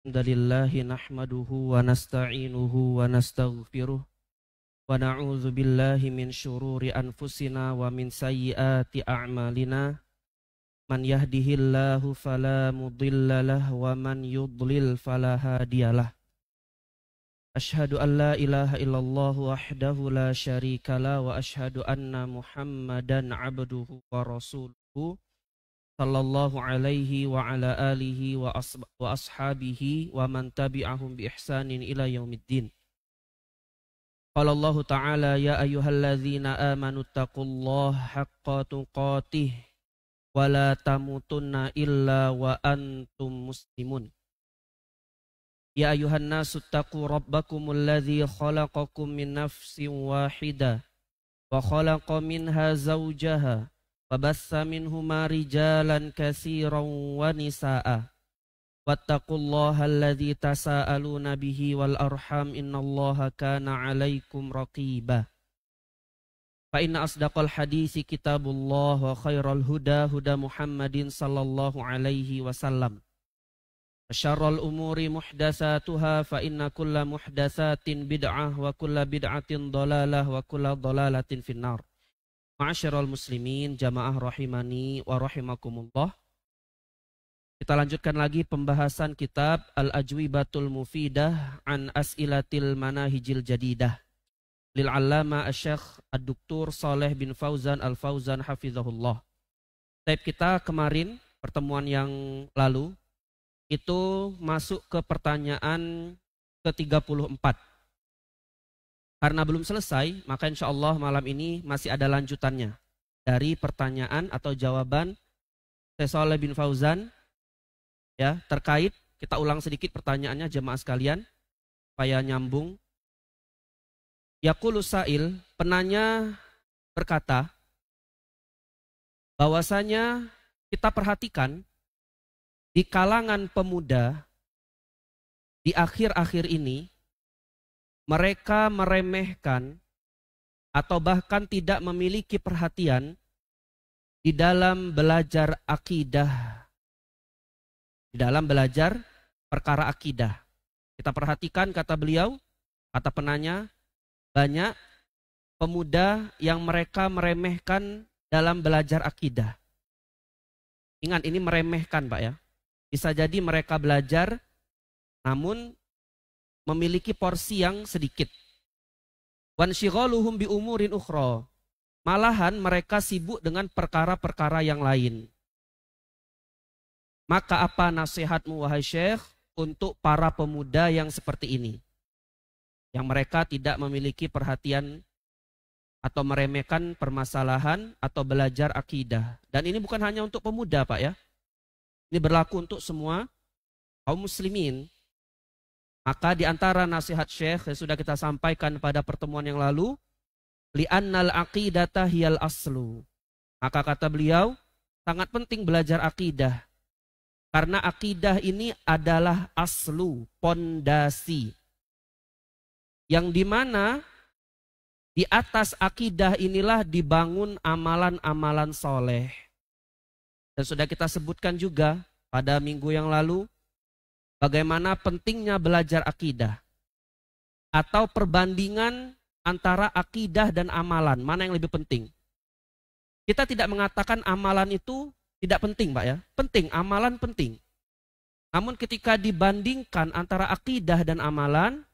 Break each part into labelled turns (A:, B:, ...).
A: Alhamdulillahi nahmaduhu wa nasta'inuhu wa nastaghfiruh wa na'udzu billahi min syururi anfusina wa min sayyiati a'malina man yahdihillahu fala mudhillalah wa man yudlil fala hadiyalah. Asyhadu an la ilaha illallah wahdahu la syarikalah wa asyhadu anna Muhammadan abduhu wa rasuluhu sallallahu alaihi wa ala alihi wa ashabihi wa man tabi'ahum bi ihsanin ila yaumiddin. Qala Allah Ta'ala ya ayyuhalladzina amanu taqullaha haqqa tuqatih wa la tamutunna illa wa antum muslimun. Ya ayyuhan nasu taqu rabbakumul ladzi khalaqakum min nafsin wahidah wa khalaqa minha zawjaha وَبَثَّ مِنْهُمَا رِجَالًا كَثِيرًا وَنِسَاءً وَاتَّقُوا اللَّهَ الَّذِي تَسَاءَلُونَ بِهِ وَالْأَرْحَامَ إِنَّ اللَّهَ كَانَ عَلَيْكُمْ رَقِيبًا فَإِنَّ أَصْدَقَ الْحَدِيثِ كِتَابُ اللَّهِ وَخَيْرَ الْهُدَى هُدَى مُحَمَّدٍ صلى الله عليه وسلم وشر الأمور محدثاتها فإن كل محدثات بدعة وكل بدعة ضلالة وكل ضلالة في النار. Ma'asyiral muslimin, jamaah rahimani wa rahimakumullah. Kita lanjutkan lagi pembahasan kitab Al-Ajwibatul Mufidah an As'ilatil Manahijil Jadidah lil 'Allama Asy-Syaikh Ad-Doktor Shalih bin Fauzan Al-Fauzan hafizahullah. Taib kita kemarin, pertemuan yang lalu, itu masuk ke pertanyaan ke-34. Karena belum selesai, maka insya Allah malam ini masih ada lanjutannya dari pertanyaan atau jawaban Syekh Shalih bin Fauzan ya, terkait, kita ulang sedikit pertanyaannya jemaah sekalian supaya nyambung. Yaqulu sa'il, penanya berkata bahwasanya kita perhatikan di kalangan pemuda di akhir-akhir ini mereka meremehkan atau bahkan tidak memiliki perhatian di dalam belajar akidah, di dalam belajar perkara akidah. Kita perhatikan, kata beliau, kata penanya, banyak pemuda yang mereka meremehkan dalam belajar akidah. Ingat, ini meremehkan, Pak ya. Bisa jadi mereka belajar namun memiliki porsi yang sedikit. Wanshighaluhum bi umurin ukhra. Malahan mereka sibuk dengan perkara-perkara yang lain. Maka apa nasihatmu wahai Syekh untuk para pemuda yang seperti ini? Yang mereka tidak memiliki perhatian atau meremehkan permasalahan atau belajar akidah. Dan ini bukan hanya untuk pemuda, Pak ya. Ini berlaku untuk semua kaum muslimin. Maka di antara nasihat Syekh yang sudah kita sampaikan pada pertemuan yang lalu, li'annal aqidata hiyal aslu. Maka kata beliau, sangat penting belajar akidah. Karena akidah ini adalah aslu, pondasi. Yang dimana di atas akidah inilah dibangun amalan-amalan soleh. Dan sudah kita sebutkan juga pada minggu yang lalu, bagaimana pentingnya belajar akidah atau perbandingan antara akidah dan amalan, mana yang lebih penting? Kita tidak mengatakan amalan itu tidak penting, Pak ya. Penting, amalan penting. Namun ketika dibandingkan antara akidah dan amalan,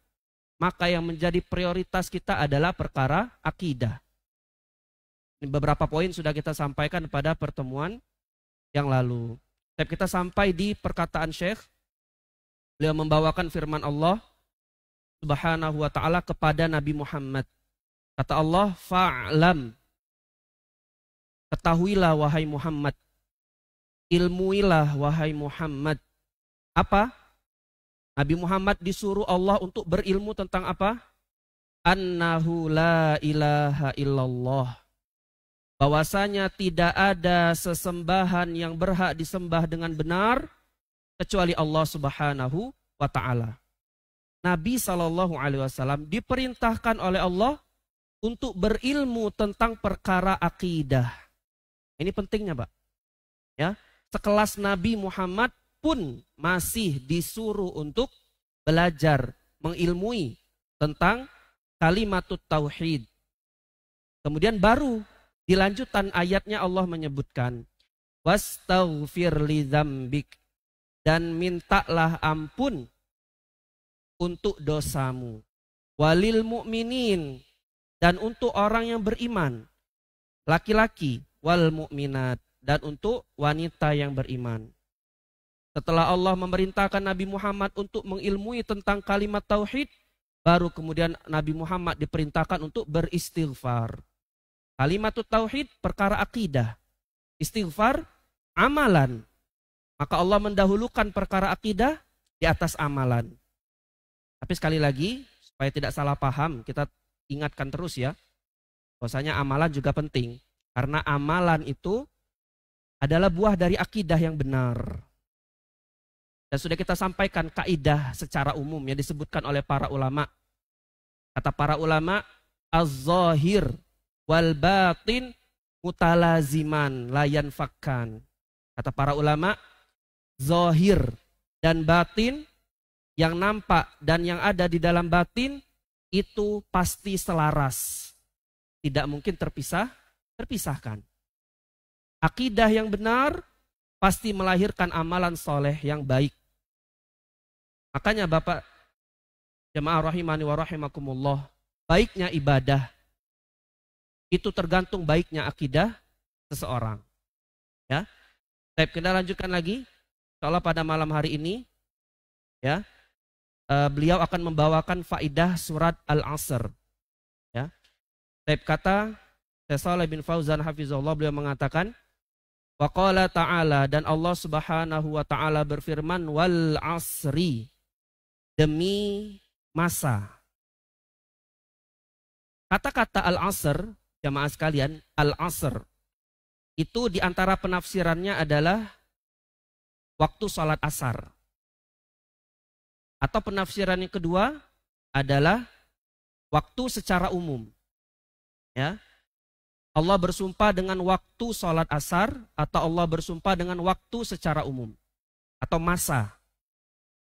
A: maka yang menjadi prioritas kita adalah perkara akidah. Ini beberapa poin sudah kita sampaikan pada pertemuan yang lalu. Tapi kita sampai di perkataan Syekh. Beliau membawakan firman Allah Subhanahu wa ta'ala kepada Nabi Muhammad. Kata Allah, fa'lam. Ketahuilah wahai Muhammad. Ilmuilah wahai Muhammad. Apa? Nabi Muhammad disuruh Allah untuk berilmu tentang apa? Annahu la ilaha illallah. Bahwasanya tidak ada sesembahan yang berhak disembah dengan benar kecuali Allah Subhanahu wa ta'ala. Nabi SAW diperintahkan oleh Allah untuk berilmu tentang perkara akidah. Ini pentingnya, Pak. Ya, sekelas Nabi Muhammad pun masih disuruh untuk belajar, mengilmui tentang kalimatut tauhid. Kemudian baru di lanjutan ayatnya Allah menyebutkan wastaghfir li dzambik, dan mintalah ampun untuk dosamu, walil mu'minin, dan untuk orang yang beriman, laki-laki, wal mu'minat, dan untuk wanita yang beriman. Setelah Allah memerintahkan Nabi Muhammad untuk mengilmui tentang kalimat tauhid, baru kemudian Nabi Muhammad diperintahkan untuk beristighfar. Kalimatut tauhid perkara akidah, istighfar amalan. Maka Allah mendahulukan perkara akidah di atas amalan. Tapi sekali lagi, supaya tidak salah paham, kita ingatkan terus ya, bahwasanya amalan juga penting. Karena amalan itu adalah buah dari akidah yang benar. Dan sudah kita sampaikan kaidah secara umum yang disebutkan oleh para ulama. Kata para ulama, az-zahir wal batin mutalaziman layan fakkan. Kata para ulama, zahir dan batin, yang nampak dan yang ada di dalam batin itu pasti selaras. Tidak mungkin terpisahkan. Akidah yang benar pasti melahirkan amalan soleh yang baik. Makanya Bapak jemaah rahimani wa rahimakumullah, baiknya ibadah itu tergantung baiknya akidah seseorang. Ya. Baik, kita lanjutkan lagi. Insyaallah pada malam hari ini ya, beliau akan membawakan faidah surat Al-Asr. Ya. Baik, kata Syekh Shalih bin Fauzan hafizahullah, beliau mengatakan wa qala ta'ala, dan Allah Subhanahu wa taala berfirman wal asri, demi masa. Kata-kata al-asr, jamaah sekalian, al-asr itu di antara penafsirannya adalah waktu salat asar. Atau penafsiran yang kedua adalah waktu secara umum. Ya. Allah bersumpah dengan waktu salat asar, atau Allah bersumpah dengan waktu secara umum atau masa.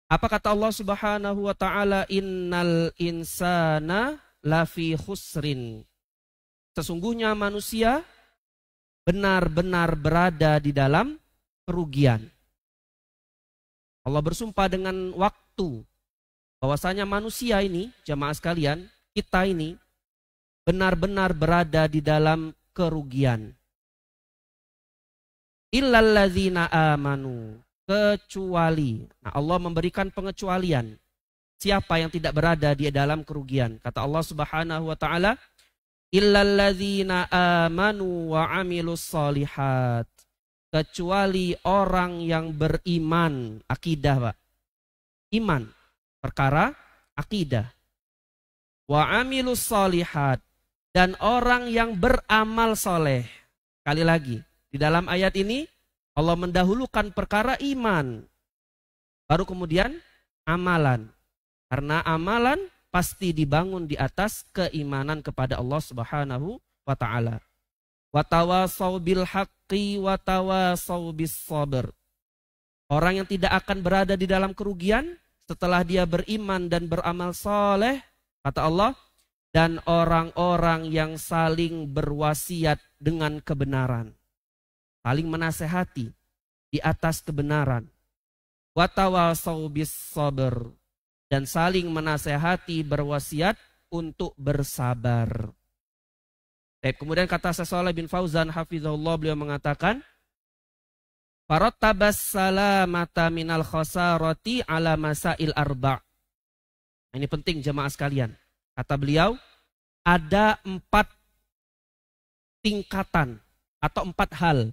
A: Apa kata Allah Subhanahu wa taala? Innal insana lafi khusrin. Sesungguhnya manusia benar-benar berada di dalam kerugian. Allah bersumpah dengan waktu, bahwasanya manusia ini, jamaah sekalian, kita ini benar-benar berada di dalam kerugian. Illalladzina amanu, kecuali. Nah, Allah memberikan pengecualian. Siapa yang tidak berada di dalam kerugian? Kata Allah Subhanahu wa taala, illalladzina amanu wa amilus solihat. Kecuali orang yang beriman, akidah, Pak. Iman, perkara akidah. Wa amilus solihat, dan orang yang beramal soleh. Sekali lagi, di dalam ayat ini Allah mendahulukan perkara iman, baru kemudian amalan. Karena amalan pasti dibangun di atas keimanan kepada Allah Subhanahu wa taala. Wa tawasau bil haqqi wa tawasau bis sabr. Orang yang tidak akan berada di dalam kerugian setelah dia beriman dan beramal soleh, kata Allah, dan orang-orang yang saling berwasiat dengan kebenaran, saling menasehati di atas kebenaran. Wa tawasau bis sabr, dan saling menasehati, berwasiat untuk bersabar. Kemudian kata Syekh Shalih bin Fauzan hafizahullah, beliau mengatakan farattabas salamata minal khasarati ala masail arba'. Ini penting jemaah sekalian. Kata beliau, ada 4 tingkatan atau 4 hal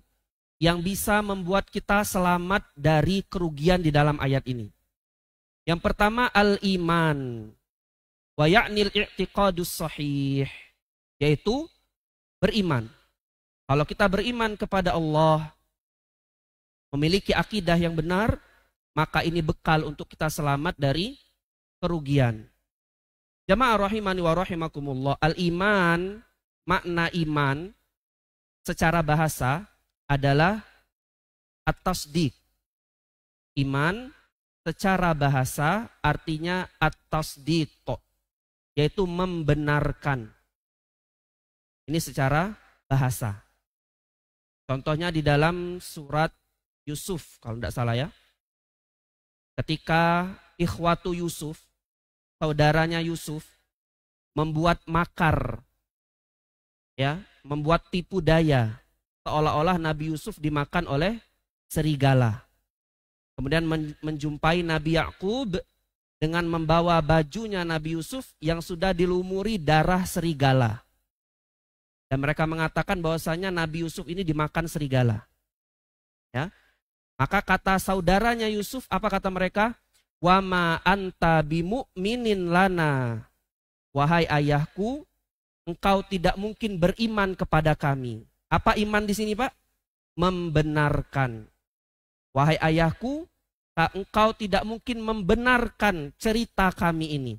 A: yang bisa membuat kita selamat dari kerugian di dalam ayat ini. Yang pertama al-iman wa ya'nil i'tiqadus sahih, yaitu beriman. Kalau kita beriman kepada Allah, memiliki akidah yang benar, maka ini bekal untuk kita selamat dari kerugian. Jamaah rahimani wa rahimakumullah, al-iman, makna iman secara bahasa adalah at-tasdiq, Iman secara bahasa artinya at-tasdiq, yaitu membenarkan. Ini secara bahasa. Contohnya di dalam surat Yusuf, kalau tidak salah ya. Ketika ikhwatu Yusuf, saudaranya Yusuf, membuat makar, ya, membuat tipu daya, seolah-olah Nabi Yusuf dimakan oleh serigala. Kemudian menjumpai Nabi Yakub dengan membawa bajunya Nabi Yusuf yang sudah dilumuri darah serigala. Dan mereka mengatakan bahwasanya Nabi Yusuf ini dimakan serigala. Ya. Maka kata saudaranya Yusuf, apa kata mereka? Wa ma anta bimu'minin lana. Wahai ayahku, engkau tidak mungkin beriman kepada kami. Apa iman di sini, Pak? Membenarkan. Wahai ayahku, engkau tidak mungkin membenarkan cerita kami ini.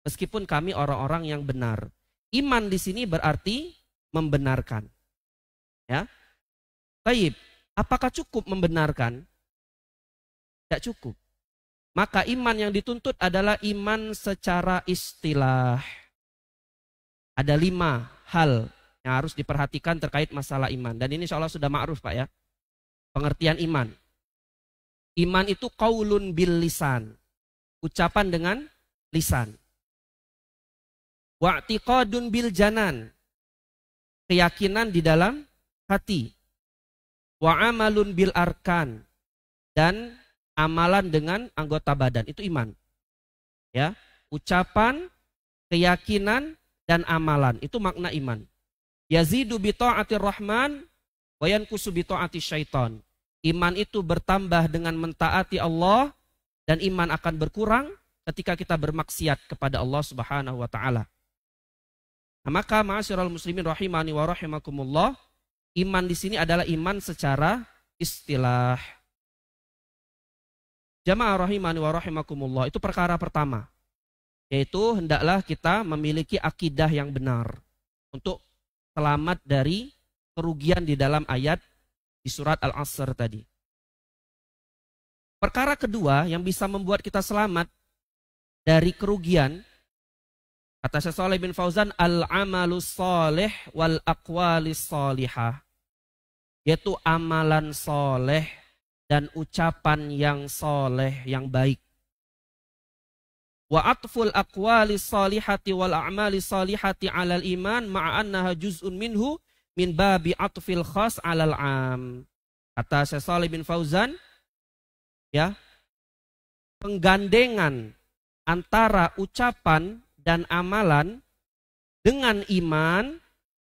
A: Meskipun kami orang-orang yang benar. Iman di sini berarti membenarkan. Ya. Baik, apakah cukup membenarkan? Tidak cukup. Maka iman yang dituntut adalah iman secara istilah. Ada 5 hal yang harus diperhatikan terkait masalah iman. Dan ini insya Allah sudah ma'ruf Pak ya. Pengertian iman. Iman itu qaulun bil lisan. Ucapan dengan lisan. Wa'tiqadun bil janan. Keyakinan di dalam hati. Wa'amalun bil arkan. Dan amalan dengan anggota badan. Itu iman. Ya, ucapan, keyakinan, dan amalan. Itu makna iman. Yazidu bi ta'atir rahman wa yanqusu bi ta'ati syaitan. Iman itu bertambah dengan mentaati Allah dan iman akan berkurang ketika kita bermaksiat kepada Allah Subhanahu wa taala. Nah, maka ma'asyiral muslimin rahimani wa rahimakumullah, iman di sini adalah iman secara istilah. Jamaah rahimani wa rahimakumullah, itu perkara pertama. Yaitu hendaklah kita memiliki akidah yang benar untuk selamat dari kerugian di dalam ayat di surat Al-Asr tadi. Perkara kedua yang bisa membuat kita selamat dari kerugian, kata Syekh Shalih bin Fauzan, al-amalus shalih wal aqwalis shalihah, yaitu amalan soleh dan ucapan yang soleh yang baik. Wa atful aqwalis salihati wal a'malis salihati 'alal iman ma'a annaha juz'un minhu min babi atfil khas 'alal 'am. Kata Syekh Shalih bin Fauzan, ya, penggandengan antara ucapan dan amalan dengan iman,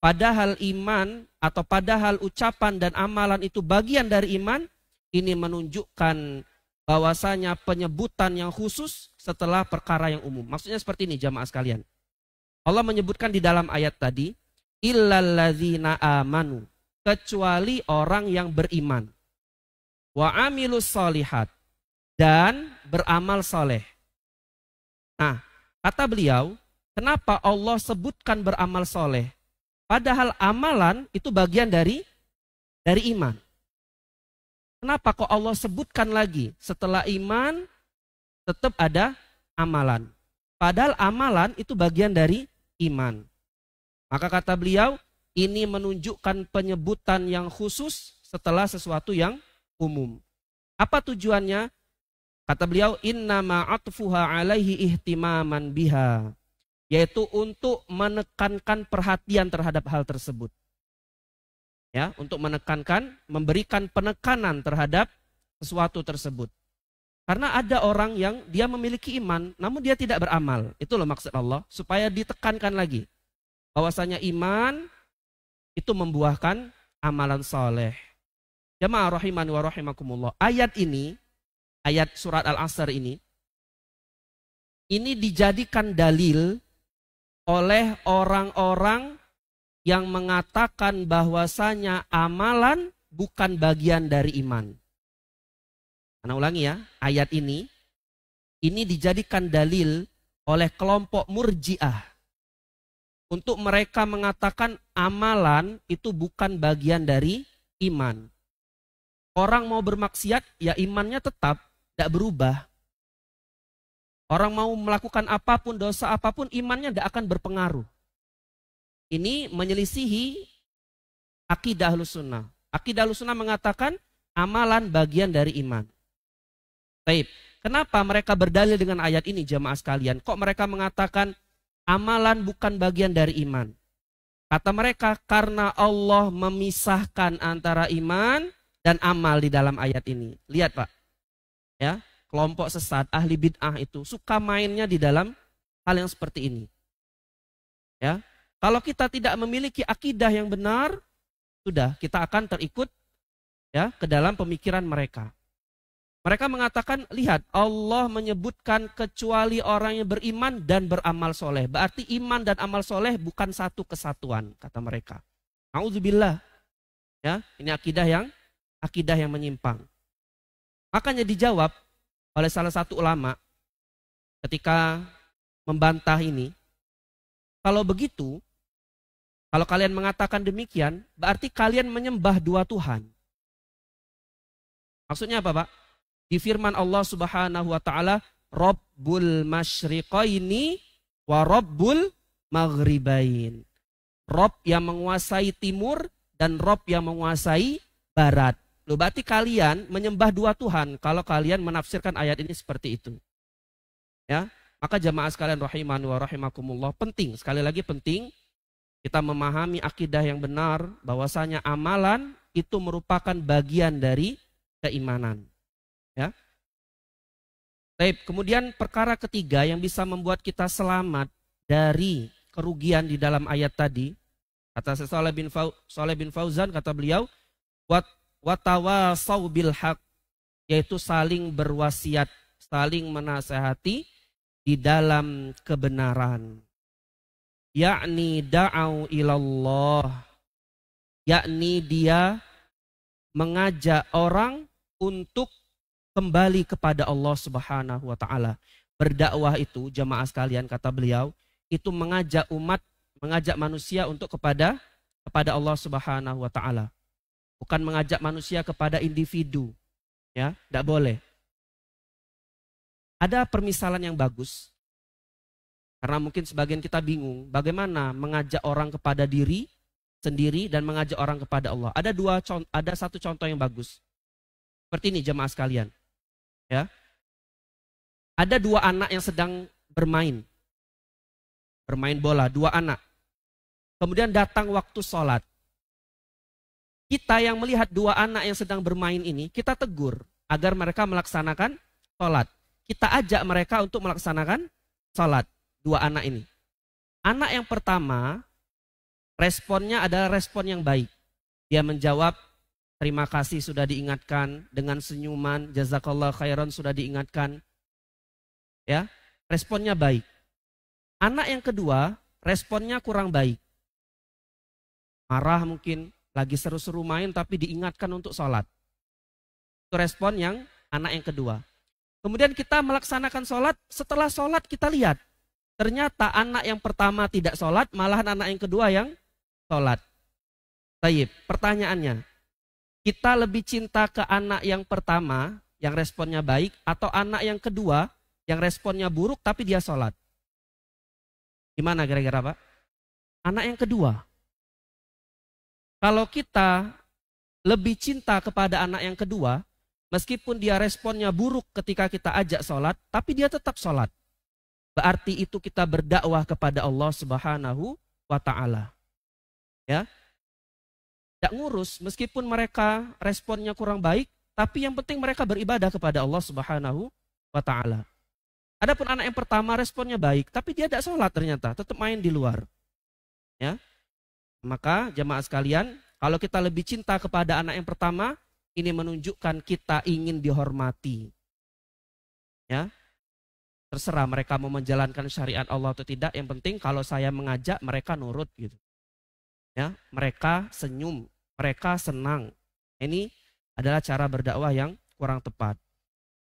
A: padahal iman atau padahal ucapan dan amalan itu bagian dari iman, ini menunjukkan bahwasanya penyebutan yang khusus setelah perkara yang umum. Maksudnya seperti ini jamaah sekalian. Allah menyebutkan di dalam ayat tadi, illalladzina amanu, kecuali orang yang beriman. Wa amilus solihat, dan beramal soleh. Nah, kata beliau, kenapa Allah sebutkan beramal soleh? Padahal amalan itu bagian dari iman. Kenapa kok Allah sebutkan lagi setelah iman tetap ada amalan? Padahal amalan itu bagian dari iman. Maka kata beliau, ini menunjukkan penyebutan yang khusus setelah sesuatu yang umum. Apa tujuannya? Kata beliau, innama atfuha alaihi ihtimaman biha, yaitu untuk menekankan perhatian terhadap hal tersebut. Ya, untuk menekankan, memberikan penekanan terhadap sesuatu tersebut. Karena ada orang yang dia memiliki iman, namun dia tidak beramal. Itu loh maksud Allah, supaya ditekankan lagi. Bahwasanya iman itu membuahkan amalan soleh. Jamaah rahimani wa rahimakumullah. Ayat ini, ayat surat Al-Asr ini dijadikan dalil oleh orang-orang yang mengatakan bahwasanya amalan bukan bagian dari iman. Saya ulangi ya, ayat ini dijadikan dalil oleh kelompok Murji'ah. Untuk mereka mengatakan amalan itu bukan bagian dari iman. Orang mau bermaksiat, ya imannya tetap, tidak berubah. Orang mau melakukan apapun, dosa apapun, imannya tidak akan berpengaruh. Ini menyelisihi akidah Ahlussunnah. Akidah Ahlussunnah mengatakan amalan bagian dari iman. Baik, kenapa mereka berdalil dengan ayat ini jamaah sekalian? Kok mereka mengatakan amalan bukan bagian dari iman? Kata mereka karena Allah memisahkan antara iman dan amal di dalam ayat ini. Lihat Pak, ya, kelompok sesat, ahli bid'ah itu suka mainnya di dalam hal yang seperti ini. Ya, kalau kita tidak memiliki akidah yang benar, sudah kita akan terikut ya ke dalam pemikiran mereka. Mereka mengatakan, lihat Allah menyebutkan kecuali orang yang beriman dan beramal soleh. Berarti iman dan amal soleh bukan satu kesatuan, kata mereka. Nauzubillah. Ya, ini akidah yang menyimpang. Makanya dijawab oleh salah satu ulama ketika membantah ini, kalau begitu, kalau kalian mengatakan demikian, berarti kalian menyembah dua Tuhan. Maksudnya apa Pak? Di firman Allah Subhanahu wa taala, Rabbul masyriqaini wa Rabbul maghribain. Rabb yang menguasai timur dan Rabb yang menguasai barat. Loh, berarti kalian menyembah dua Tuhan kalau kalian menafsirkan ayat ini seperti itu. Ya, maka jamaah sekalian rahimani wa rahimakumullah, penting, sekali lagi penting kita memahami akidah yang benar bahwasanya amalan itu merupakan bagian dari keimanan. Ya. Baik, kemudian perkara ketiga yang bisa membuat kita selamat dari kerugian di dalam ayat tadi, kata Shalih bin Fauzan, kata beliau, watawasau bil haq, yaitu saling berwasiat, saling menasehati di dalam kebenaran. Yakni da'au ilallah, yakni dia mengajak orang untuk kembali kepada Allah Subhanahu wa taala. Berdakwah itu jamaah sekalian, kata beliau, itu mengajak umat, mengajak manusia untuk kepada Allah Subhanahu wa taala. Bukan mengajak manusia kepada individu. Ya, tidak boleh. Ada permisalan yang bagus. Karena mungkin sebagian kita bingung bagaimana mengajak orang kepada diri sendiri dan mengajak orang kepada Allah. Ada satu contoh yang bagus. Seperti ini jemaah sekalian. Ya. Ada dua anak yang sedang bermain bola, dua anak. Kemudian datang waktu sholat. Kita yang melihat dua anak yang sedang bermain ini, kita tegur agar mereka melaksanakan sholat. Kita ajak mereka untuk melaksanakan sholat, dua anak ini. Anak yang pertama, responnya adalah respon yang baik. Dia menjawab, terima kasih sudah diingatkan, dengan senyuman, jazakallah khairan sudah diingatkan. Ya, responnya baik. Anak yang kedua, responnya kurang baik. Marah mungkin, lagi seru-seru main tapi diingatkan untuk sholat. Itu respon yang anak yang kedua. Kemudian kita melaksanakan sholat, setelah sholat kita lihat. Ternyata anak yang pertama tidak sholat, malahan anak yang kedua yang sholat. Tayyib, pertanyaannya, kita lebih cinta ke anak yang pertama, yang responnya baik, atau anak yang kedua, yang responnya buruk tapi dia sholat? Gimana kira-kira Pak? Anak yang kedua. Kalau kita lebih cinta kepada anak yang kedua, meskipun dia responnya buruk ketika kita ajak sholat, tapi dia tetap sholat. Berarti itu kita berdakwah kepada Allah Subhanahu wa ta'ala. Ya. Tidak ngurus, meskipun mereka responnya kurang baik, tapi yang penting mereka beribadah kepada Allah Subhanahu wa ta'ala. Adapun anak yang pertama responnya baik, tapi dia tidak sholat ternyata, tetap main di luar. Ya. Maka jemaah sekalian, kalau kita lebih cinta kepada anak yang pertama, ini menunjukkan kita ingin dihormati. Ya. Terserah mereka mau menjalankan syariat Allah atau tidak, yang penting kalau saya mengajak mereka nurut gitu. Ya, mereka senyum, mereka senang. Ini adalah cara berdakwah yang kurang tepat.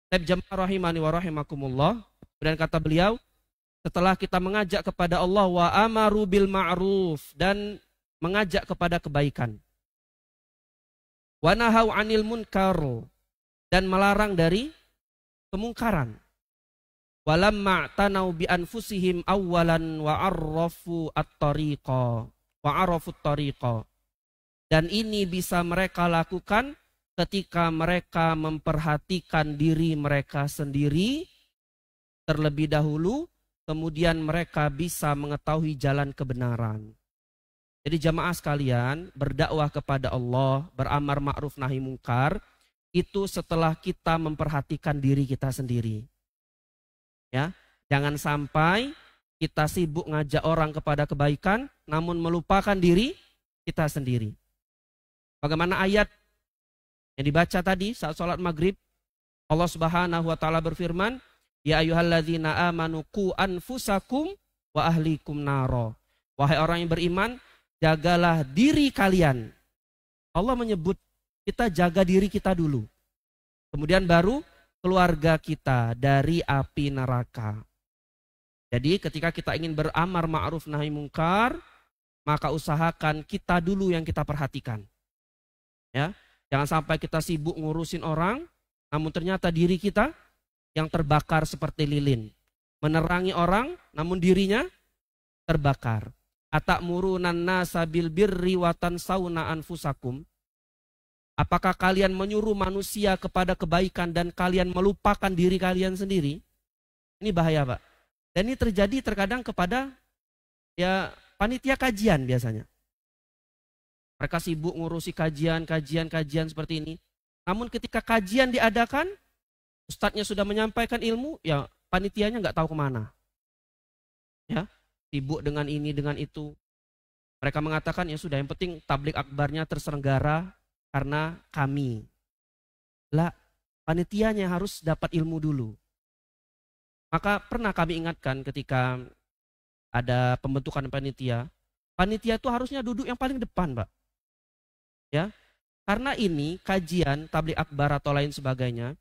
A: Taib jamaah rahimani wa rahimakumullah. Dan kata beliau, setelah kita mengajak kepada Allah wa amaru bil ma'ruf, dan mengajak kepada kebaikan. Wa nahau 'anil munkar, dan melarang dari kemungkaran. Walamma tanau bi anfusihim awwalan wa arrafu at-tariqa wa arafu at-tariqa. Dan ini bisa mereka lakukan ketika mereka memperhatikan diri mereka sendiri terlebih dahulu, kemudian mereka bisa mengetahui jalan kebenaran. Jadi jamaah sekalian, berdakwah kepada Allah, beramar ma'ruf nahi mungkar, itu setelah kita memperhatikan diri kita sendiri. Ya, jangan sampai kita sibuk ngajak orang kepada kebaikan, namun melupakan diri kita sendiri. Bagaimana ayat yang dibaca tadi saat sholat maghrib, Allah Subhanahu wa Ta'ala berfirman, Ya ayyuhalladzina amanu qu anfusakum wa ahlikum naro. Wahai orang yang beriman, jagalah diri kalian. Allah menyebut kita jaga diri kita dulu. Kemudian baru keluarga kita dari api neraka. Jadi ketika kita ingin beramar ma'ruf nahi mungkar, maka usahakan kita dulu yang kita perhatikan. Ya, jangan sampai kita sibuk ngurusin orang, namun ternyata diri kita yang terbakar seperti lilin. Menerangi orang, namun dirinya terbakar. Atakmurunan nasa bil birri wa tansawna anfusakum. Apakah kalian menyuruh manusia kepada kebaikan dan kalian melupakan diri kalian sendiri? Ini bahaya, Pak. Dan ini terjadi terkadang kepada ya panitia kajian biasanya. Mereka sibuk ngurusi kajian seperti ini. Namun ketika kajian diadakan, ustadznya sudah menyampaikan ilmu, ya panitianya nggak tahu kemana. Ya, sibuk dengan ini, dengan itu. Mereka mengatakan ya sudah, yang penting tablik akbarnya terselenggara karena kami. Lah, panitianya harus dapat ilmu dulu. Maka pernah kami ingatkan ketika ada pembentukan panitia itu harusnya duduk yang paling depan, Pak. Ya, karena ini kajian, tablik akbar atau lain sebagainya,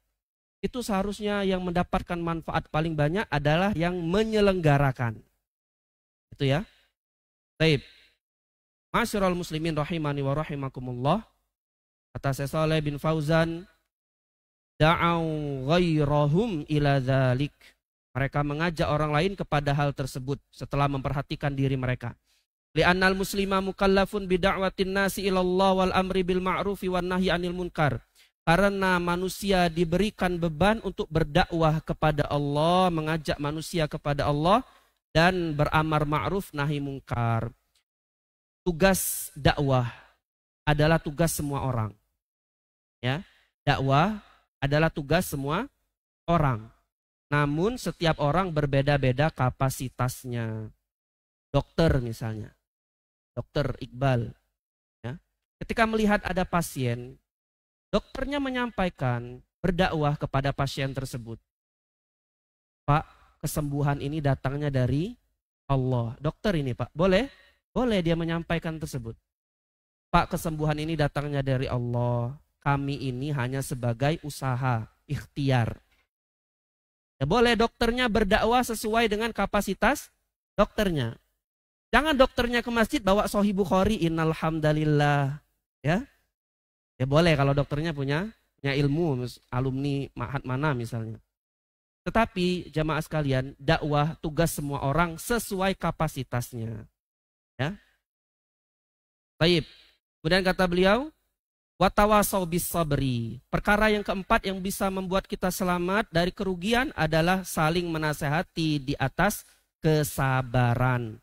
A: itu seharusnya yang mendapatkan manfaat paling banyak adalah yang menyelenggarakan. Itu ya. Baik. Masyarul muslimin rahimani wa rahimakumullah. Kata Syekh Shalih bin Fauzan, da'au ghairahum ila dzalik. Mereka mengajak orang lain kepada hal tersebut setelah memperhatikan diri mereka. Li'annal muslima mukallafun bida'watin nasi ilallah wal amri bil ma'rufi wan nahyi 'anil munkar. Karena manusia diberikan beban untuk berdakwah kepada Allah, mengajak manusia kepada Allah dan beramar ma'ruf nahi mungkar. Tugas dakwah adalah tugas semua orang. Ya, dakwah adalah tugas semua orang. Namun setiap orang berbeda-beda kapasitasnya. Dokter misalnya, Dokter Iqbal, ya, ketika melihat ada pasien, dokternya menyampaikan berdakwah kepada pasien tersebut. Pak, kesembuhan ini datangnya dari Allah. Dokter ini, Pak, boleh? Boleh dia menyampaikan tersebut. Pak, kesembuhan ini datangnya dari Allah. Kami ini hanya sebagai usaha, ikhtiar. Ya boleh dokternya berdakwah sesuai dengan kapasitas dokternya. Jangan dokternya ke masjid bawa Sahih Bukhari, innal hamdalillah. Ya. Ya boleh kalau dokternya punya ilmu, alumni ma'had mana misalnya. Tetapi jamaah sekalian, dakwah tugas semua orang sesuai kapasitasnya. Ya. Baik. Kemudian kata beliau, watawasau bis sabri. Perkara yang keempat yang bisa membuat kita selamat dari kerugian adalah saling menasehati di atas kesabaran.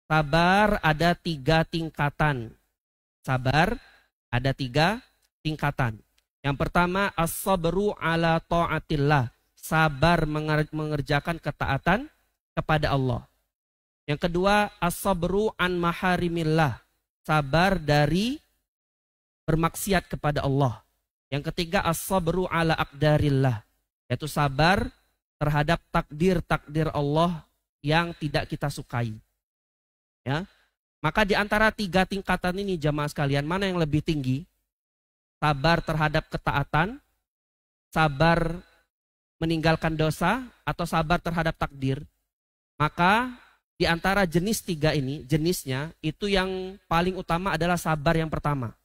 A: Sabar ada 3 tingkatan. Sabar ada 3 tingkatan. Yang pertama, as-sabru ala ta'atillah. Sabar mengerjakan ketaatan kepada Allah. Yang kedua, as-sabru an maharimillah. Sabar dari bermaksiat kepada Allah. Yang ketiga, as-sabru ala aqdarillah. Yaitu sabar terhadap takdir-takdir Allah yang tidak kita sukai. Ya. Maka di antara 3 tingkatan ini jamaah sekalian, mana yang lebih tinggi? Sabar terhadap ketaatan, sabar meninggalkan dosa, atau sabar terhadap takdir? Maka di antara jenis 3 ini, jenisnya itu yang paling utama adalah sabar yang pertama.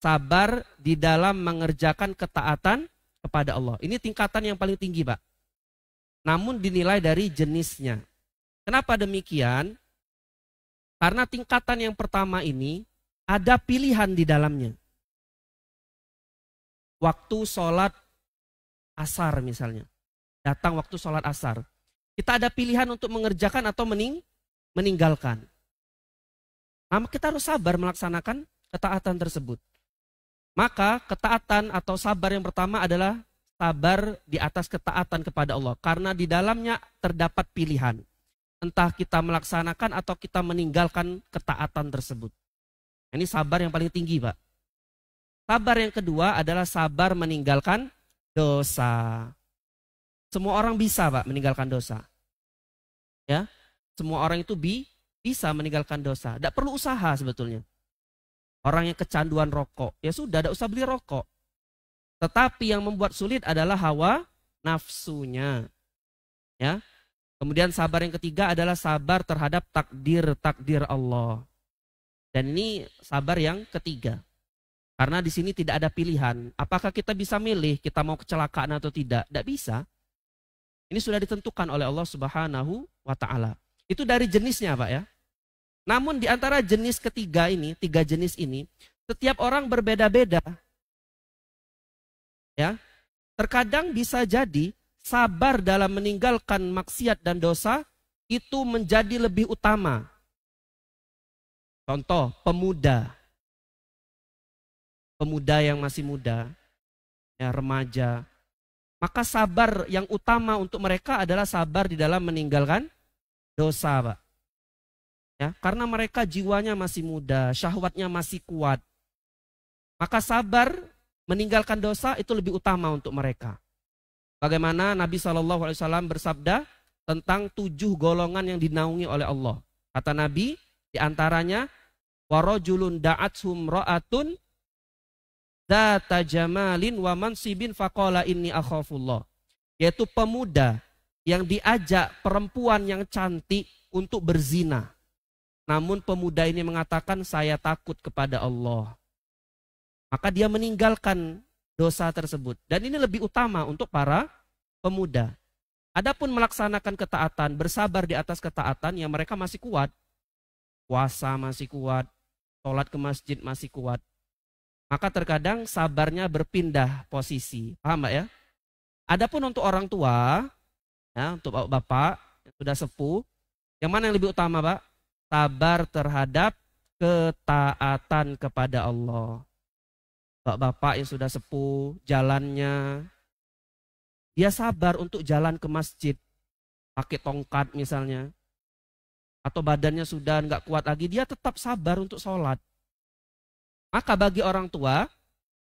A: Sabar di dalam mengerjakan ketaatan kepada Allah. Ini tingkatan yang paling tinggi, Pak. Namun dinilai dari jenisnya. Kenapa demikian? Karena tingkatan yang pertama ini ada pilihan di dalamnya. Waktu sholat asar misalnya. Datang waktu sholat asar. Kita ada pilihan untuk mengerjakan atau meninggalkan. Nah, kita harus sabar melaksanakan ketaatan tersebut. Maka ketaatan atau sabar yang pertama adalah sabar di atas ketaatan kepada Allah. Karena di dalamnya terdapat pilihan. Entah kita melaksanakan atau kita meninggalkan ketaatan tersebut. Ini sabar yang paling tinggi, Pak. Sabar yang kedua adalah sabar meninggalkan dosa. Semua orang bisa, Pak, meninggalkan dosa. Ya, semua orang itu bisa meninggalkan dosa. Tidak perlu usaha sebetulnya. Orang yang kecanduan rokok, ya sudah, tidak usah beli rokok. Tetapi yang membuat sulit adalah hawa nafsunya. Ya. Kemudian sabar yang ketiga adalah sabar terhadap takdir Allah. Dan ini sabar yang ketiga. Karena di sini tidak ada pilihan. Apakah kita bisa milih kita mau kecelakaan atau tidak? Tidak bisa. Ini sudah ditentukan oleh Allah Subhanahu wa Ta'ala. Itu dari jenisnya, Pak, ya. Namun di antara jenis ketiga ini, tiga jenis ini, setiap orang berbeda-beda. Ya. Terkadang bisa jadi sabar dalam meninggalkan maksiat dan dosa itu menjadi lebih utama. Contoh, pemuda yang masih muda, ya, remaja. Maka sabar yang utama untuk mereka adalah sabar di dalam meninggalkan dosa, Pak. Ya, karena mereka jiwanya masih muda, syahwatnya masih kuat. Maka sabar meninggalkan dosa itu lebih utama untuk mereka. Bagaimana Nabi SAW bersabda tentang 7 golongan yang dinaungi oleh Allah. Kata Nabi, di antaranya, warajulun da'athum ra'atun dzata jamalin wa mansibin faqala inni akhafullah. Yaitu pemuda yang diajak perempuan yang cantik untuk berzina. Namun pemuda ini mengatakan saya takut kepada Allah. Maka dia meninggalkan dosa tersebut. Dan ini lebih utama untuk para pemuda. Adapun melaksanakan ketaatan, bersabar di atas ketaatan yang mereka masih kuat. Puasa masih kuat, sholat ke masjid masih kuat. Maka terkadang sabarnya berpindah posisi. Paham, Mbak, ya? Adapun untuk orang tua, ya, untuk bapak yang sudah sepuh, yang mana yang lebih utama, Pak? Sabar terhadap ketaatan kepada Allah. Bapak yang sudah sepuh, jalannya, dia sabar untuk jalan ke masjid, pakai tongkat misalnya, atau badannya sudah nggak kuat lagi, dia tetap sabar untuk sholat. Maka bagi orang tua,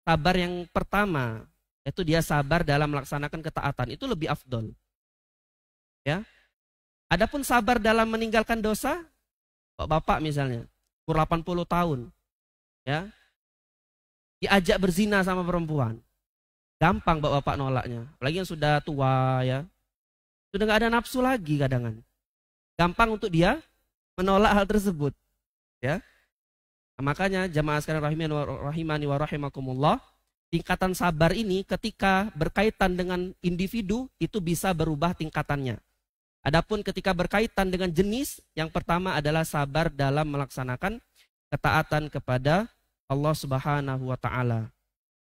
A: sabar yang pertama, yaitu dia sabar dalam melaksanakan ketaatan, itu lebih afdol. Ya. Adapun sabar dalam meninggalkan dosa, bapak misalnya, umur 80 tahun, ya, diajak berzina sama perempuan. Gampang bapak nolaknya. Apalagi yang sudah tua, ya. Sudah nggak ada nafsu lagi kadang-kadang. Gampang untuk dia menolak hal tersebut. Ya. Nah, makanya jamaah sekalian rahimani wa rahimakumullah, tingkatan sabar ini ketika berkaitan dengan individu itu bisa berubah tingkatannya. Adapun ketika berkaitan dengan jenis, yang pertama adalah sabar dalam melaksanakan ketaatan kepada Allah Subhanahu wa Ta'ala.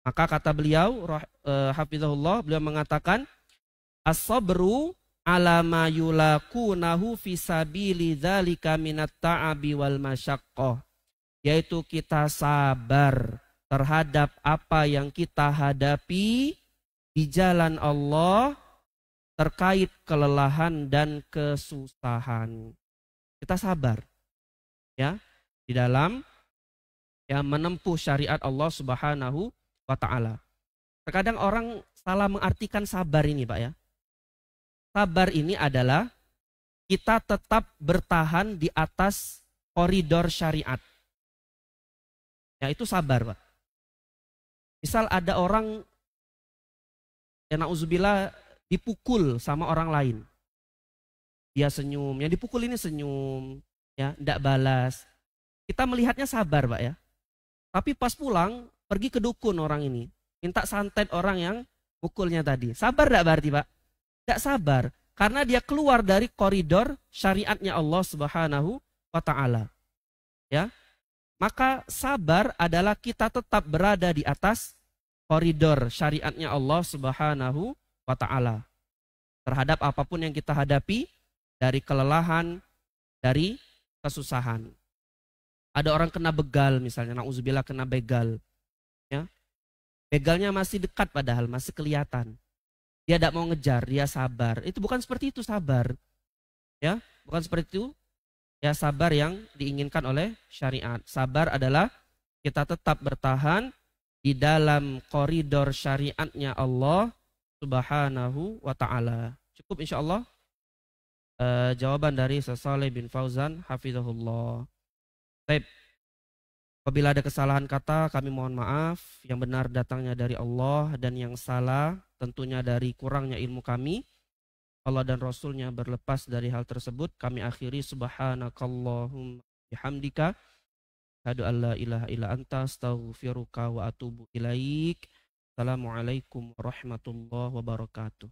A: Maka kata beliau, hafizahullah, beliau mengatakan, as-sabru ala ma yulakunahu fi sabili dzalika minat ta'abi wal masyaqqah. Yaitu kita sabar terhadap apa yang kita hadapi di jalan Allah terkait kelelahan dan kesusahan. Kita sabar, ya, di dalam ya menempuh syariat Allah Subhanahu wa Ta'ala. Terkadang orang salah mengartikan sabar ini, Pak, ya. Sabar ini adalah kita tetap bertahan di atas koridor syariat. Ya, itu sabar, Pak. Misal ada orang, ya na'udzubillah, dipukul sama orang lain. Dia senyum, yang dipukul ini senyum, ya, tidak balas. Kita melihatnya sabar, Pak, ya. Tapi pas pulang, pergi ke dukun orang ini. Minta santet orang yang mukulnya tadi. Sabar enggak berarti, Pak? Enggak sabar. Karena dia keluar dari koridor syariatnya Allah Subhanahu wa ta'ala. Ya. Maka sabar adalah kita tetap berada di atas koridor syariatnya Allah Subhanahu wa ta'ala. Terhadap apapun yang kita hadapi, dari kelelahan, dari kesusahan. Ada orang kena begal misalnya, na'udzubillah kena begal. Ya. Begalnya masih dekat padahal, masih kelihatan. Dia tidak mau ngejar, dia sabar. Itu bukan seperti itu sabar. Ya, bukan seperti itu. Ya, sabar yang diinginkan oleh syariat. Sabar adalah kita tetap bertahan di dalam koridor syariatnya Allah Subhanahu wa ta'ala. Cukup insyaallah jawaban dari Saleh bin Fauzan hafizahullah. Baik. Apabila ada kesalahan kata, kami mohon maaf. Yang benar datangnya dari Allah, dan yang salah tentunya dari kurangnya ilmu kami. Allah dan Rasulnya berlepas dari hal tersebut. Kami akhiri subhanakallahumma bihamdika asyhadu an la ilaha illa anta astaghfiruka wa atubu ilaik. Assalamualaikum warahmatullahi wabarakatuh.